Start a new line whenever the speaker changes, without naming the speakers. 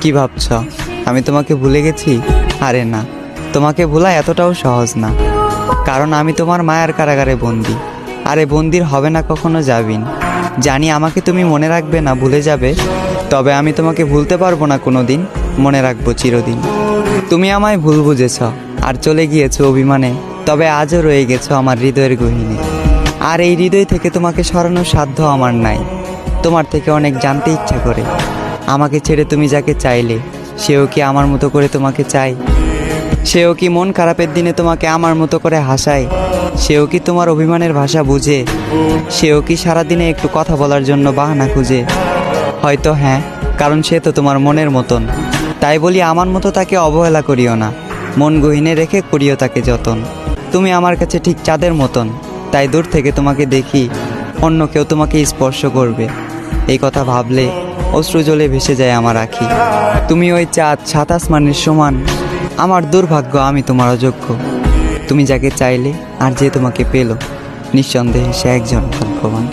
কি ভাবছ আমি তোমাকে ভুলে গেছি? আরে না, তোমাকে ভোলা এতটাও সহজ না, কারণ আমি তোমার মায়ার কারাগারে বন্দি। আরে বন্দির হবে না কখনো যাবিন। জানি আমাকে তুমি মনে রাখবে না, ভুলে যাবে, তবে আমি তোমাকে ভুলতে পারবো না কোনো দিন, মনে রাখবো চিরদিন। তুমি আমায় ভুল বুঝেছ আর চলে গিয়েছো অভিমানে, তবে আজও রয়ে গেছো আমার হৃদয়ের গহীনে। আর এই হৃদয় থেকে তোমাকে সরানোর সাধ্য আমার নাই। তোমার থেকে অনেক জানতে ইচ্ছা করে, আমাকে ছেড়ে তুমি যাকে চাইলে সেও কি আমার মতো করে তোমাকে চায়? সেও কি মন খারাপের দিনে তোমাকে আমার মতো করে হাসায়? সেও কি তোমার অভিমানের ভাষা বুঝে? সেও কি সারাদিনে একটু কথা বলার জন্য বাহানা খুঁজে? হয়তো হ্যাঁ, কারণ সে তো তোমার মনের মতন। তাই বলি আমার মতো তাকে অবহেলা করিও না, মন গহীনে রেখে করিও তাকে যতন। তুমি আমার কাছে ঠিক চাঁদের মতন, তাই দূর থেকে তোমাকে দেখি অন্য কেউ তোমাকে স্পর্শ করবে, এই কথা ভাবলে অশ্রু জলে ভেসে যায় আমার আঁখি। তুমি ওই চাঁদ, সাত আসমানের সমান, আমার দুর্ভাগ্য আমি তোমার অযোগ্য। তুমি যাকে চাইলে আর যে তোমাকে পেল, নিঃসন্দেহে সে একজন ভাগ্যবান।